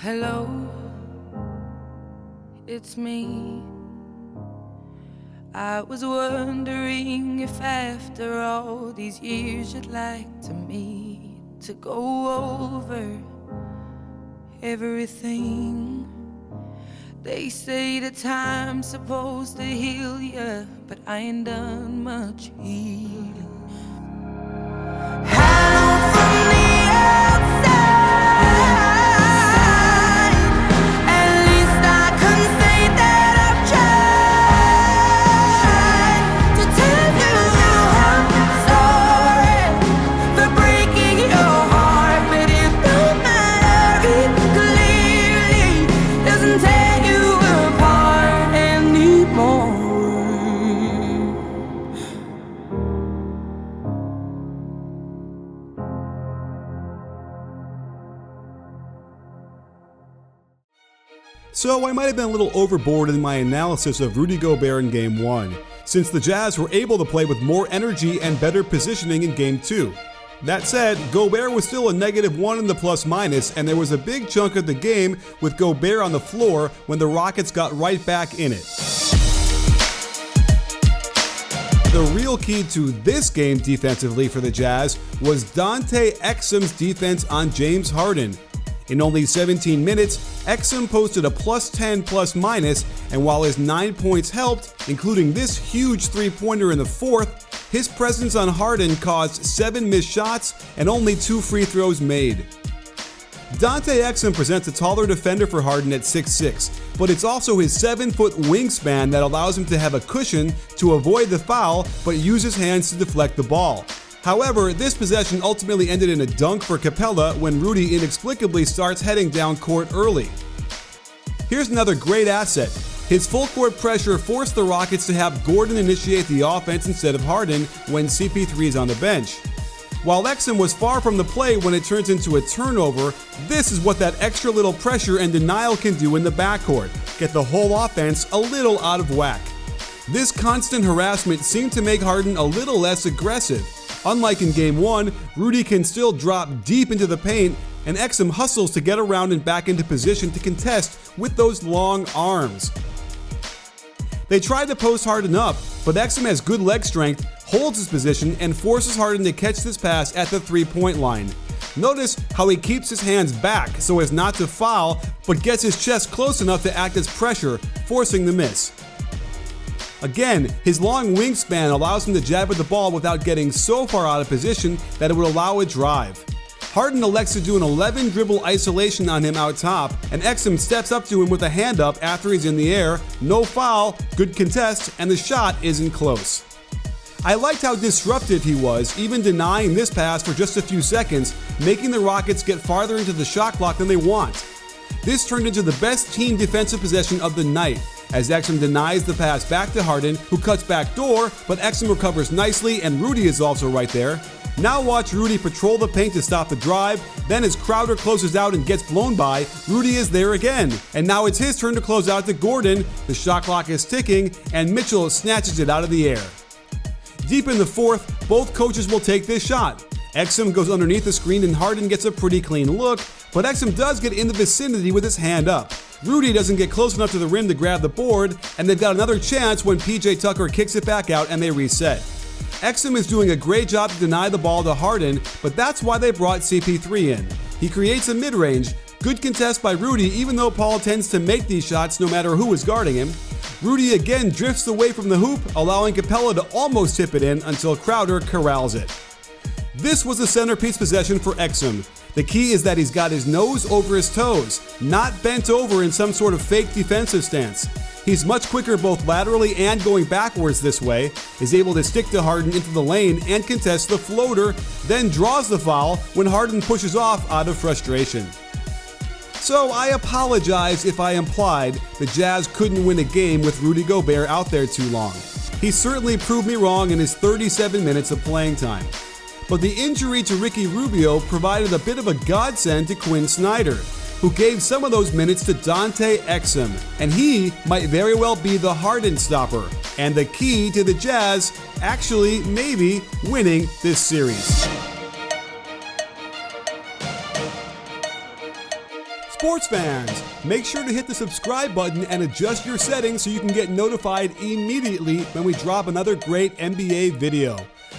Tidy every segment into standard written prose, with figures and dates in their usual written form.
Hello, it's me. I was wondering if after all these years you'd like to meet to go over everything. They say the time's supposed to heal ya, but I ain't done much healing. Hello from the outside. At least I can say that I've tried to tell you I'm sorry for breaking your heart, but it don't matter. It clearly doesn't tear you apart anymore. So I might have been a little overboard in my analysis of Rudy Gobert in Game 1, since the Jazz were able to play with more energy and better positioning in Game 2. That said, Gobert was still a -1 in the plus-minus, and there was a big chunk of the game with Gobert on the floor when the Rockets got right back in it. The real key to this game defensively for the Jazz was Dante Exum's defense on James Harden. In only 17 minutes, Exum posted a +10 plus-minus, and while his 9 points helped, including this huge three-pointer in the fourth, his presence on Harden caused 7 missed shots and only 2 free throws made. Dante Exum presents a taller defender for Harden at 6'6", but it's also his 7-foot wingspan that allows him to have a cushion to avoid the foul but use his hands to deflect the ball. However, this possession ultimately ended in a dunk for Capella when Rudy inexplicably starts heading down court early. Here's another great asset. His full court pressure forced the Rockets to have Gordon initiate the offense instead of Harden when CP3 is on the bench. While Exum was far from the play when it turns into a turnover, this is what that extra little pressure and denial can do in the backcourt, get the whole offense a little out of whack. This constant harassment seemed to make Harden a little less aggressive. Unlike in Game 1, Rudy can still drop deep into the paint, and Exum hustles to get around and back into position to contest with those long arms. They tried to post Harden up, but Exum has good leg strength, holds his position, and forces Harden to catch this pass at the three-point line. Notice how he keeps his hands back so as not to foul, but gets his chest close enough to act as pressure, forcing the miss. Again, his long wingspan allows him to jab at the ball without getting so far out of position that it would allow a drive. Harden elects to do an 11-dribble isolation on him out top, and Exum steps up to him with a hand up after he's in the air, no foul, good contest, and the shot isn't close. I liked how disruptive he was, even denying this pass for just a few seconds, making the Rockets get farther into the shot clock than they want. This turned into the best team defensive possession of the night, as Exum denies the pass back to Harden, who cuts back door, but Exum recovers nicely and Rudy is also right there. Now watch Rudy patrol the paint to stop the drive, then as Crowder closes out and gets blown by, Rudy is there again. And now it's his turn to close out to Gordon, the shot clock is ticking, and Mitchell snatches it out of the air. Deep in the fourth, both coaches will take this shot. Exum goes underneath the screen and Harden gets a pretty clean look, but Exum does get in the vicinity with his hand up. Rudy doesn't get close enough to the rim to grab the board, and they've got another chance when PJ Tucker kicks it back out and they reset. Exum is doing a great job to deny the ball to Harden, but that's why they brought CP3 in. He creates a mid-range, good contest by Rudy even though Paul tends to make these shots no matter who is guarding him. Rudy again drifts away from the hoop, allowing Capella to almost tip it in until Crowder corrals it. This was a centerpiece possession for Exum. The key is that he's got his nose over his toes, not bent over in some sort of fake defensive stance. He's much quicker both laterally and going backwards this way, is able to stick to Harden into the lane and contest the floater, then draws the foul when Harden pushes off out of frustration. So I apologize if I implied the Jazz couldn't win a game with Rudy Gobert out there too long. He certainly proved me wrong in his 37 minutes of playing time. But the injury to Ricky Rubio provided a bit of a godsend to Quinn Snyder, who gave some of those minutes to Dante Exum, and he might very well be the Harden stopper, and the key to the Jazz actually maybe winning this series. Sports fans, make sure to hit the subscribe button and adjust your settings so you can get notified immediately when we drop another great NBA video.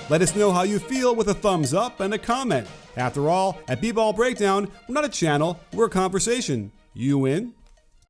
Let us know how you feel with a thumbs up and a comment. After all, at BBallBreakdown, we're not a channel, we're a conversation. You in?